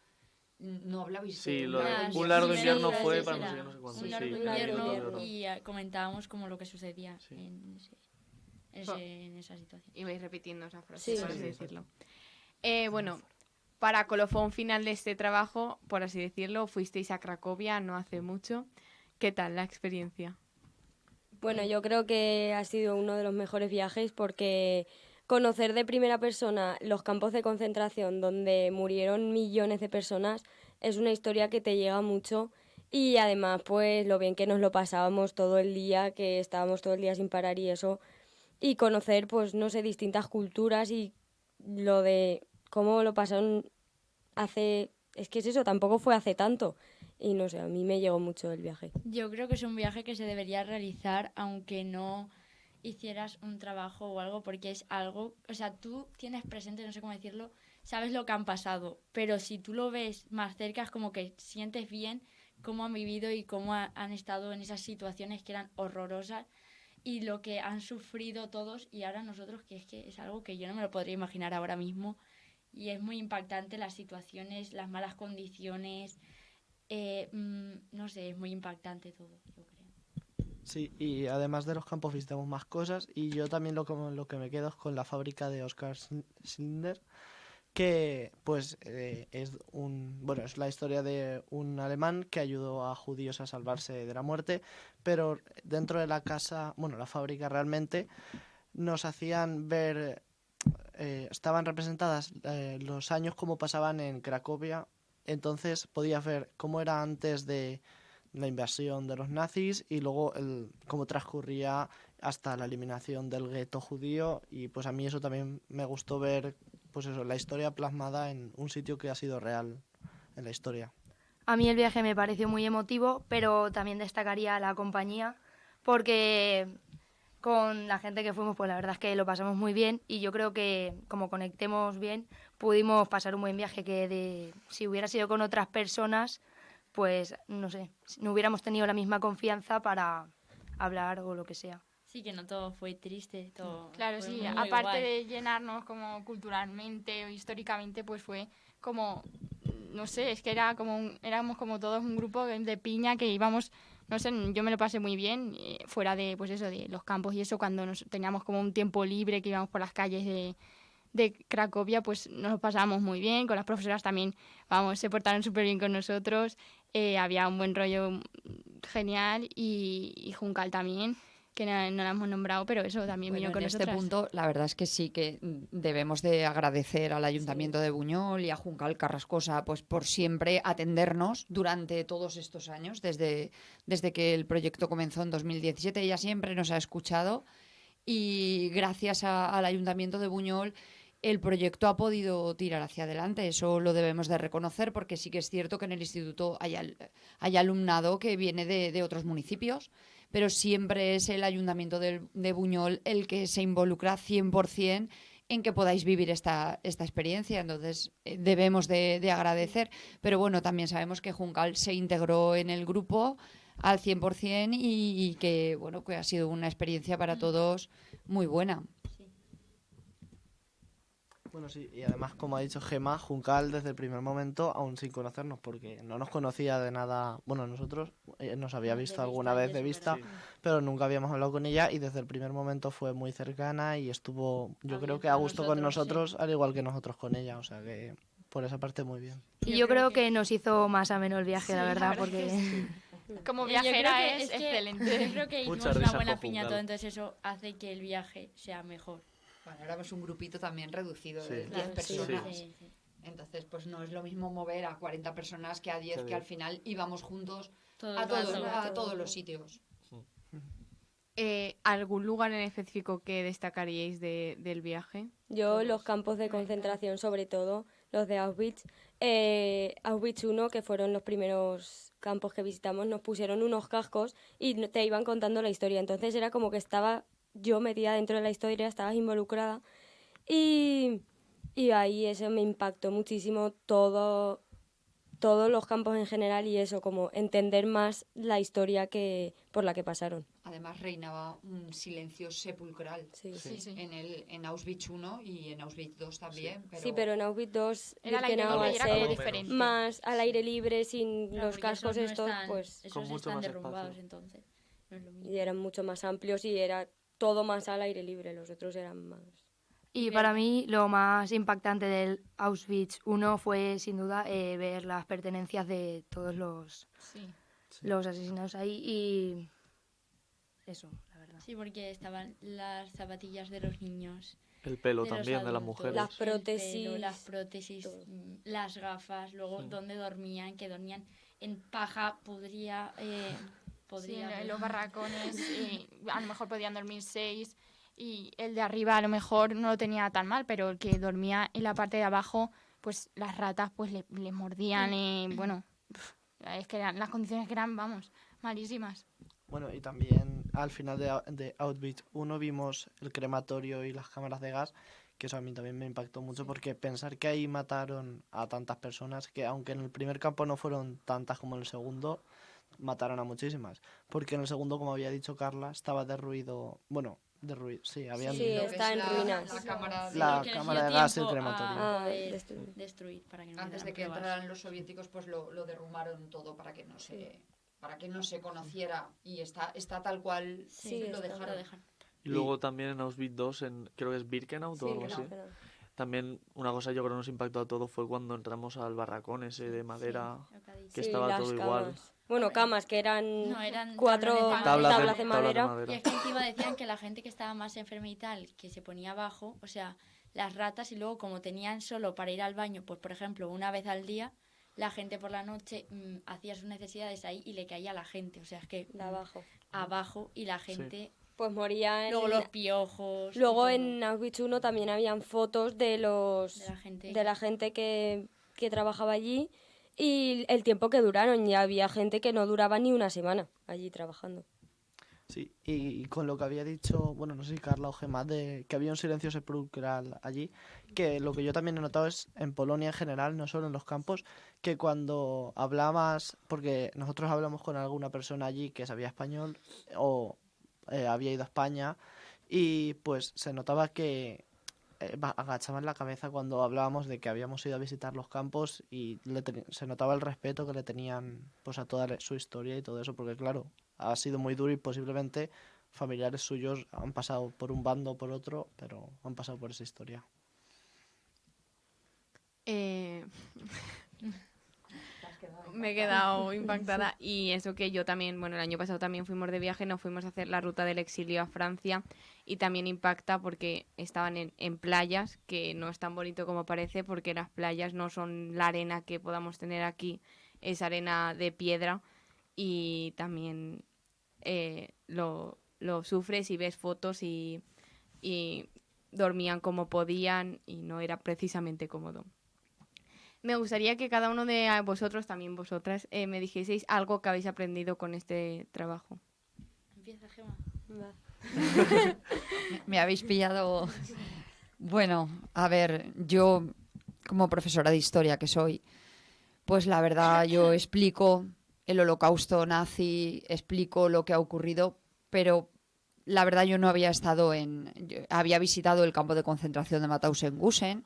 no hablabais Sí, de lo de Ah, un largo sí, invierno sí, fue sí, para sí, no sé era qué, no sé cuándo. un Sí, largo el invierno minuto de oro. y comentábamos como lo que sucedía Sí. en esa situación. Y vais repitiendo esa frase, Sí. por así Sí, decirlo. Bueno, para colofón final de este trabajo, por así decirlo, fuisteis a Cracovia no hace mucho. ¿Qué tal la experiencia? Bueno, yo creo que ha sido uno de los mejores viajes porque conocer de primera persona los campos de concentración donde murieron millones de personas es una historia que te llega mucho y además pues lo bien que nos lo pasábamos todo el día, que estábamos todo el día sin parar y eso, y conocer pues no sé, distintas culturas y lo de cómo lo pasaron hace, es que es eso, tampoco fue hace tanto y no sé, a mí me llegó mucho el viaje. Yo creo que es un viaje que se debería realizar aunque no hicieras un trabajo o algo, porque es algo, o sea, tú tienes presente, no sé cómo decirlo, sabes lo que han pasado, pero si tú lo ves más cerca es como que sientes bien cómo han vivido y cómo han estado en esas situaciones que eran horrorosas y lo que han sufrido todos y ahora nosotros, que es algo que yo no me lo podría imaginar ahora mismo y es muy impactante las situaciones, las malas condiciones, no sé, es muy impactante todo, yo creo. Sí, y además de los campos visitamos más cosas y yo también lo que me quedo es con la fábrica de Oscar Schindler, que pues es la historia de un alemán que ayudó a judíos a salvarse de la muerte, pero dentro de la casa, la fábrica realmente, nos hacían ver, estaban representadas los años como pasaban en Cracovia, entonces podías ver cómo era antes de la invasión de los nazis y luego cómo transcurría hasta la eliminación del gueto judío, y pues a mí eso también me gustó ver, pues eso, la historia plasmada en un sitio que ha sido real en la historia. A mí el viaje me pareció muy emotivo, pero también destacaría la compañía, porque con la gente que fuimos, pues la verdad es que lo pasamos muy bien, y yo creo que como conectemos bien, pudimos pasar un buen viaje, que si hubiera sido con otras personas, pues no sé, no hubiéramos tenido la misma confianza para hablar o lo que sea. Sí, que no todo fue triste, todo Claro, fue sí, muy aparte guay. de llenarnos como culturalmente o históricamente, pues fue como, no sé, es que éramos como todos un grupo de piña que íbamos, no sé, yo me lo pasé muy bien, fuera de, pues eso, de los campos y eso, cuando teníamos como un tiempo libre que íbamos por las calles de Cracovia, pues nos lo pasábamos muy bien, con las profesoras también, se portaron súper bien con nosotros, había un buen rollo genial, y Juncal también, que no la hemos nombrado, pero eso también Bueno, vino con en este nosotras. punto, la verdad es que sí que debemos de agradecer al Ayuntamiento de Buñol y a Juncal Carrascosa, pues por siempre atendernos durante todos estos años, desde que el proyecto comenzó en 2017. Ella siempre nos ha escuchado, y gracias al Ayuntamiento de Buñol el proyecto ha podido tirar hacia adelante. Eso lo debemos de reconocer, porque sí que es cierto que en el instituto hay alumnado que viene de otros municipios, pero siempre es el Ayuntamiento de Buñol el que se involucra 100% en que podáis vivir esta experiencia. Entonces debemos de agradecer, pero bueno, también sabemos que Juncal se integró en el grupo al 100%, y que bueno, que ha sido una experiencia para todos muy buena. Bueno, sí, y además, como ha dicho Gemma, Juncal desde el primer momento, aún sin conocernos, porque no nos conocía de nada. Bueno, nosotros nos había visto alguna vez de vista, Sí. pero nunca habíamos hablado con ella, y desde el primer momento fue muy cercana y estuvo, yo creo que a Abierta a gusto con nosotros, nosotros, al igual que nosotros con ella, o sea que por esa parte muy bien. Y yo creo que nos hizo más ameno el viaje, la Sí, verdad, es porque que como Yo creo viajera que- es que- excelente. Yo creo que hicimos Mucha una risa buena con piña Juncal. todo, entonces eso hace que el viaje sea mejor. Bueno, éramos un grupito también reducido Sí. de 10 Claro, sí, personas. sí, sí. Entonces, pues no es lo mismo mover a 40 personas que a 10, Que que al final íbamos juntos Todo a el todos, rato. a todos los sitios. ¿Algún lugar en específico que destacaríais del viaje? Yo los campos de concentración, sobre todo los de Auschwitz, Auschwitz I, que fueron los primeros campos que visitamos, nos pusieron unos cascos y te iban contando la historia. Entonces era como que estaba yo metida dentro de la historia, estabas involucrada, y ahí eso me impactó muchísimo todos los campos en general, y eso, como entender más la historia por la que pasaron. Además, reinaba un silencio sepulcral Sí, Sí, sí. en Auschwitz I y en Auschwitz II también. Sí, pero en Auschwitz II, Era al aire Birkenau, libre al y era como ser diferente. más al aire libre, sin Claro, los porque cascos esos no estos, están- pues, esos Con mucho están más derrumbados, espacio. entonces no es lo mismo. y eran mucho más amplios y era todo más al aire libre, los otros eran más... Y para mí lo más impactante del Auschwitz I fue sin duda ver las pertenencias de todos Sí. los asesinados ahí, y eso, la verdad. Sí, porque estaban las zapatillas de los niños, El pelo de los también de las adultos, mujeres. Las el prótesis, pelo, las prótesis, todo. las gafas, luego Sí. dónde dormían, que dormían en paja, podría Sí, haber- en los barracones, a lo mejor podían dormir 6, y el de arriba a lo mejor no lo tenía tan mal, pero el que dormía en la parte de abajo, pues las ratas pues le mordían, bueno, es que las condiciones que eran, vamos, malísimas. Bueno, y también al final de Auschwitz I vimos el crematorio y las cámaras de gas, que eso a mí también me impactó mucho, porque pensar que ahí mataron a tantas personas, que aunque en el primer campo no fueron tantas como en el segundo, mataron a muchísimas. Porque en el segundo, como había dicho Carla, estaba derruido, sí, habían... Sí, está en ruinas. La cámara La Lo que les cámara dio de gas y el tiempo crematorio. a Ah, poder destruir. destruir para que no Antes de hubieran que pruebas. entraran los soviéticos, pues lo derrumbaron todo para que no se conociera, y está tal cual Sí, lo está, dejaron. Lo dejan. Y luego también en Auschwitz II, creo que es Birkenau o Sí, algo que así, no, pero- También una cosa yo creo que nos impactó a todos fue cuando entramos al barracón ese de madera, lo que ha dicho. que Sí, estaba las todo igual. camas. Bueno, camas, que eran No, eran 4 tablas tablas de de madera. madera. Y es que encima decían que la gente que estaba más enferma y tal, que se ponía abajo, o sea, las ratas, y luego como tenían solo para ir al baño, pues por ejemplo, una vez al día, la gente por la noche hacía sus necesidades ahí y le caía a la gente. O sea, es que De abajo. abajo y la gente... Pues moría en... Luego los piojos. y Luego todo. en Auschwitz I también habían fotos de la gente que trabajaba allí y el tiempo que duraron. Y había gente que no duraba ni una semana allí trabajando. Sí, y con lo que había dicho, bueno, no sé si Carla o Gemma, de que había un silencio sepulcral allí, que lo que yo también he notado es en Polonia en general, no solo en los campos, que cuando hablabas, porque nosotros hablamos con alguna persona allí que sabía español o había ido a España, y pues se notaba que agachaban la cabeza cuando hablábamos de que habíamos ido a visitar los campos y se notaba el respeto que le tenían pues a toda su historia y todo eso, porque claro, ha sido muy duro y posiblemente familiares suyos han pasado por un bando o por otro, pero han pasado por esa historia. Me he quedado impactada y eso que yo también, bueno, el año pasado también fuimos de viaje, nos fuimos a hacer la ruta del exilio a Francia y también impacta porque estaban en playas, que no es tan bonito como parece porque las playas no son la arena que podamos tener aquí, es arena de piedra y también lo sufres y ves fotos y dormían como podían y no era precisamente cómodo. Me gustaría que cada uno de vosotros, también vosotras, me dijeseis algo que habéis aprendido con este trabajo. Empieza, Gemma. Me habéis pillado. Bueno, a ver, yo como profesora de historia que soy, pues la verdad yo explico el holocausto nazi, explico lo que ha ocurrido, pero la verdad yo no había estado había visitado el campo de concentración de Mauthausen-Gusen.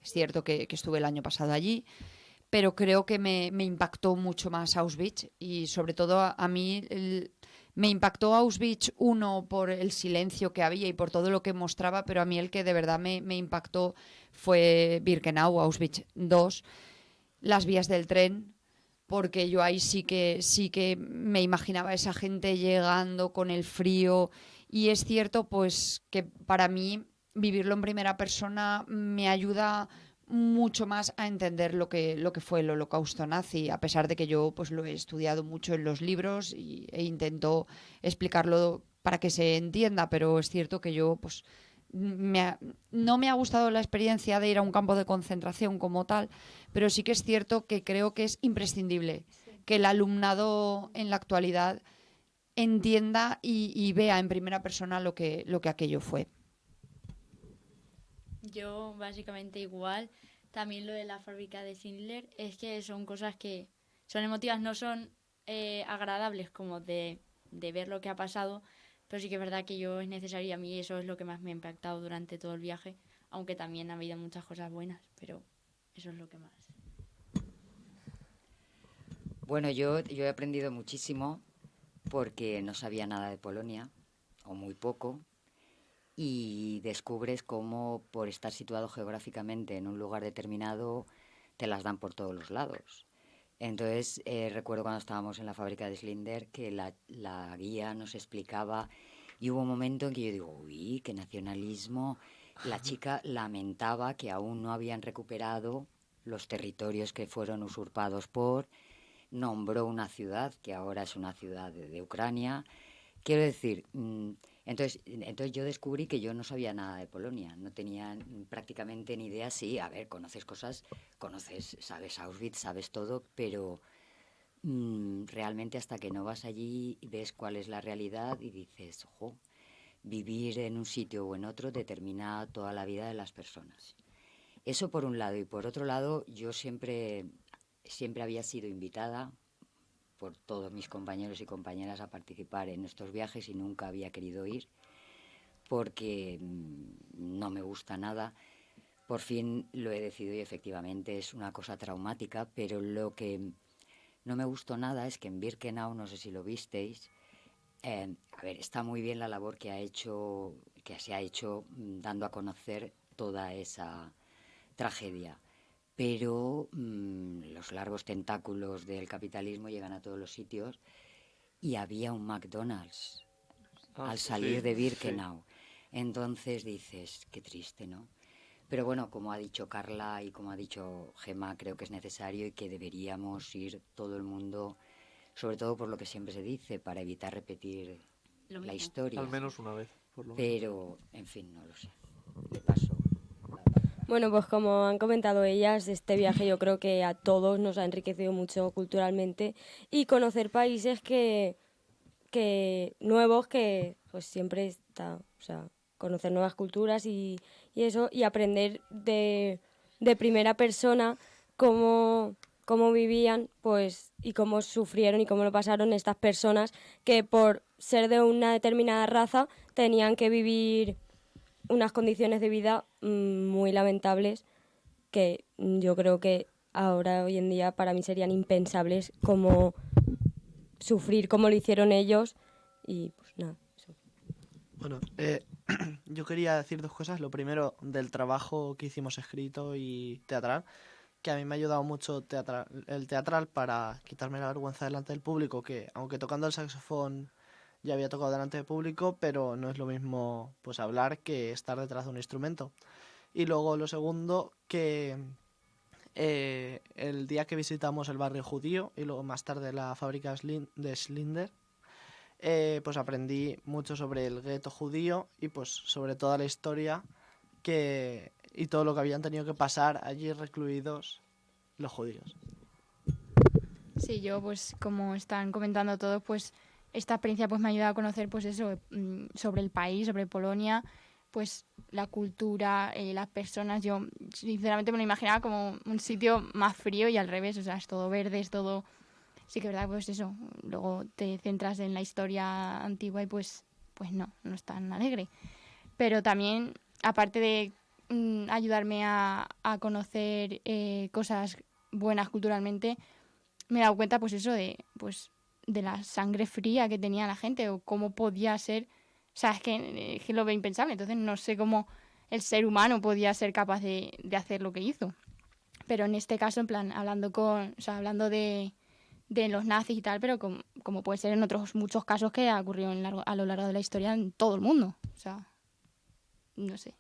Es cierto que estuve el año pasado allí, pero creo que me impactó mucho más Auschwitz y sobre todo a mí me impactó Auschwitz I por el silencio que había y por todo lo que mostraba, pero a mí el que de verdad me impactó fue Birkenau, Auschwitz II, las vías del tren, porque yo ahí sí que me imaginaba a esa gente llegando con el frío y es cierto pues que para mí vivirlo en primera persona me ayuda mucho más a entender lo que fue el holocausto nazi, a pesar de que yo pues lo he estudiado mucho en los libros e intento explicarlo para que se entienda, pero es cierto que yo pues no me ha gustado la experiencia de ir a un campo de concentración como tal, pero sí que es cierto que creo que es imprescindible que el alumnado en la actualidad entienda y vea en primera persona lo que aquello fue. Yo básicamente igual, también lo de la fábrica de Schindler, es que son cosas que son emotivas, no son agradables como de ver lo que ha pasado, pero sí que es verdad que es necesario y a mí eso es lo que más me ha impactado durante todo el viaje, aunque también ha habido muchas cosas buenas, pero eso es lo que más. Bueno, yo he aprendido muchísimo porque no sabía nada de Polonia, o muy poco, y descubres cómo por estar situado geográficamente en un lugar determinado te las dan por todos los lados. Entonces recuerdo cuando estábamos en la fábrica de Schindler que la guía nos explicaba y hubo un momento en que yo digo, uy, qué nacionalismo. La chica lamentaba que aún no habían recuperado los territorios que fueron usurpados nombró una ciudad que ahora es una ciudad de Ucrania. Quiero decir, entonces yo descubrí que yo no sabía nada de Polonia, no tenía prácticamente ni idea. Sí, a ver, conoces cosas, sabes Auschwitz, sabes todo, pero realmente hasta que no vas allí y ves cuál es la realidad y dices, ojo, vivir en un sitio o en otro determina toda la vida de las personas. Eso por un lado, y por otro lado yo siempre había sido invitada por todos mis compañeros y compañeras a participar en estos viajes y nunca había querido ir porque no me gusta nada. Por fin lo he decidido y efectivamente es una cosa traumática, pero lo que no me gustó nada es que en Birkenau, no sé si lo visteis, a ver, está muy bien la labor que se ha hecho dando a conocer toda esa tragedia. Pero los largos tentáculos del capitalismo llegan a todos los sitios y había un McDonald's al salir de Birkenau. Entonces dices, qué triste, ¿no? Pero bueno, como ha dicho Carla y como ha dicho Gemma, creo que es necesario y que deberíamos ir todo el mundo, sobre todo por lo que siempre se dice, para evitar repetir la historia. Al menos una vez, por lo menos. Pero, en fin, no lo sé. De paso. Bueno, pues como han comentado ellas, este viaje yo creo que a todos nos ha enriquecido mucho culturalmente y conocer países que nuevos, que pues siempre está, o sea, conocer nuevas culturas y eso, y aprender de primera persona cómo vivían, pues, y cómo sufrieron y cómo lo pasaron estas personas que por ser de una determinada raza tenían que vivir unas condiciones de vida muy lamentables que yo creo que ahora, hoy en día, para mí serían impensables, como sufrir como lo hicieron ellos y pues nada, eso. Bueno, yo quería decir dos cosas. Lo primero, del trabajo que hicimos escrito y teatral, que a mí me ha ayudado mucho el teatral para quitarme la vergüenza delante del público, que aunque tocando el saxofón ya había tocado delante del público, pero no es lo mismo pues hablar que estar detrás de un instrumento. Y luego lo segundo, que el día que visitamos el barrio judío y luego más tarde la fábrica de Schindler, pues aprendí mucho sobre el gueto judío y pues sobre toda la historia y todo lo que habían tenido que pasar allí recluidos los judíos. Sí, yo pues como están comentando todos, pues esta experiencia pues me ha ayudado a conocer pues eso, sobre el país, sobre Polonia, pues la cultura, las personas. Yo sinceramente me lo imaginaba como un sitio más frío y al revés, o sea, es todo verde, es todo... Sí que es verdad, pues eso, luego te centras en la historia antigua y pues no es tan alegre. Pero también, aparte de ayudarme a conocer cosas buenas culturalmente, me he dado cuenta pues eso de la sangre fría que tenía la gente o cómo podía ser. O sea, es que lo veo impensable. Entonces no sé cómo el ser humano podía ser capaz de hacer lo que hizo. Pero en este caso, en plan, hablando de los nazis y tal, pero como puede ser en otros muchos casos que ha ocurrido a lo largo de la historia en todo el mundo. O sea, no sé.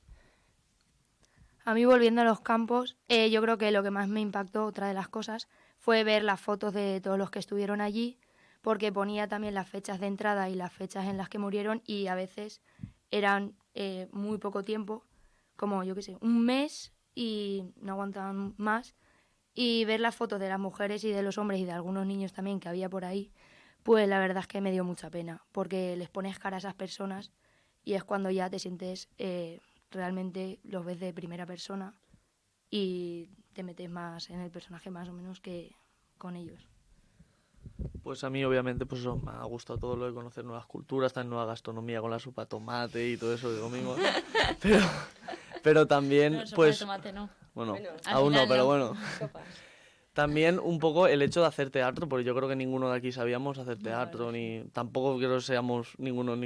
A mí, volviendo a los campos, yo creo que lo que más me impactó, otra de las cosas, fue ver las fotos de todos los que estuvieron allí, porque ponía también las fechas de entrada y las fechas en las que murieron y a veces eran muy poco tiempo, como yo qué sé, un mes y no aguantaban más. Y ver las fotos de las mujeres y de los hombres y de algunos niños también que había por ahí, pues la verdad es que me dio mucha pena, porque les pones cara a esas personas y es cuando ya te sientes, realmente los ves de primera persona y te metes más en el personaje más o menos que con ellos. Pues a mí obviamente pues eso, me ha gustado todo lo de conocer nuevas culturas, también nueva gastronomía con la sopa de tomate y todo eso que comimos. pero también No, sopa pues... de tomate no. Bueno, al aún no, final pero no. bueno. También un poco el hecho de hacer teatro, porque yo creo que ninguno de aquí sabíamos hacer teatro, ni tampoco creo que seamos ninguno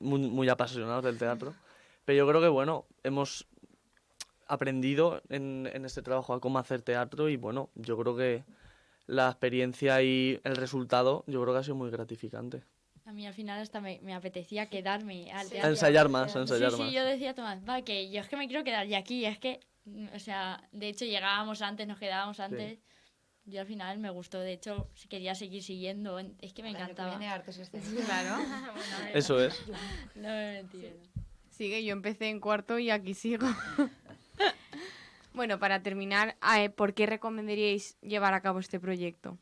muy apasionados del teatro. Pero yo creo que, bueno, hemos aprendido en este trabajo a cómo hacer teatro y, bueno, yo creo que la experiencia y el resultado, yo creo que ha sido muy gratificante. A mí al final hasta me apetecía quedarme al A teatro. ensayar más, a ensayar Sí, más. yo decía a Tomás, va, que yo es que me quiero quedar ya aquí, es que, o sea, de hecho llegábamos antes, nos quedábamos antes. Yo al final me gustó, de hecho quería seguir siguiendo, es que me encantaba. Claro. Eso es. No me mentira. Sigue, yo empecé en cuarto y aquí sigo. Bueno, para terminar, ¿por qué recomendaríais llevar a cabo este proyecto?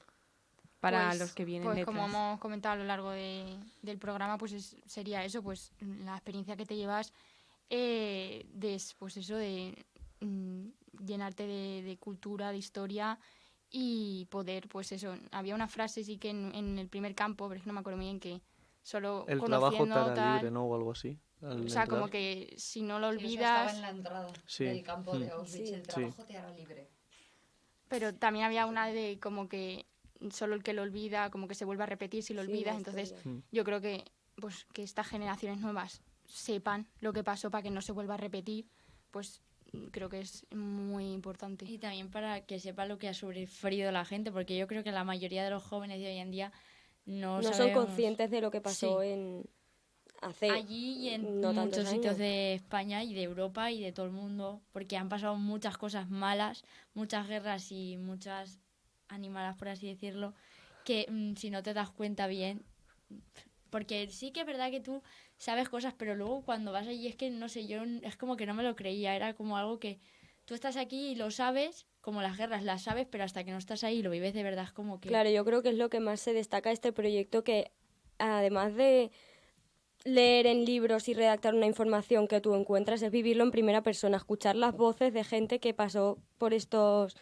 Para Pues, los que vienen pues detrás. como hemos comentado a lo largo del programa, pues sería eso, pues la experiencia que te llevas pues eso de llenarte de cultura, de historia y poder, pues eso, había una frase sí que en el primer campo, pero es que no me acuerdo muy bien, que solo El trabajo te conociendo hará tal, libre, ¿no? O algo así. o sea, como que si no lo olvidas... Estaba en la entrada Sí. del campo de Auschwitz, Sí. el trabajo te hará libre. Pero también había una de como que solo el que lo olvida, como que se vuelve a repetir si lo Sí, olvidas. la Entonces historia. yo creo que pues que estas generaciones nuevas sepan lo que pasó para que no se vuelva a repetir, pues creo que es muy importante. Y también para que sepa lo que ha sufrido la gente, porque yo creo que la mayoría de los jóvenes de hoy en día no son sabemos- conscientes de lo que pasó Sí. hace allí y en no tantos muchos sitios años. de España y de Europa y de todo el mundo, porque han pasado muchas cosas malas, muchas guerras y muchas animalas, por así decirlo, que si no te das cuenta bien, porque sí que es verdad que tú sabes cosas, pero luego cuando vas allí es que, no sé, yo es como que no me lo creía, era como algo que tú estás aquí y lo sabes, como las guerras las sabes, pero hasta que no estás ahí y lo vives de verdad es como que... Claro, yo creo que es lo que más se destaca de este proyecto, que además de leer en libros y redactar una información que tú encuentras, es vivirlo en primera persona, escuchar las voces de gente que pasó por estos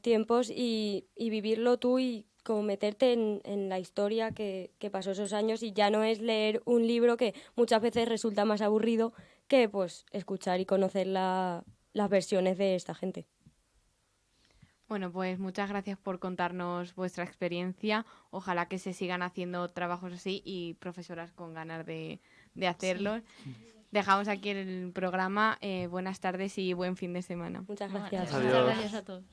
tiempos y vivirlo tú y como meterte en la historia que pasó esos años, y ya no es leer un libro que muchas veces resulta más aburrido que pues escuchar y conocer las versiones de esta gente. Bueno, pues muchas gracias por contarnos vuestra experiencia. Ojalá que se sigan haciendo trabajos así y profesoras con ganas de hacerlos. Dejamos aquí el programa. Buenas tardes y buen fin de semana. Muchas Bueno, gracias. muchas Adiós. gracias a todos.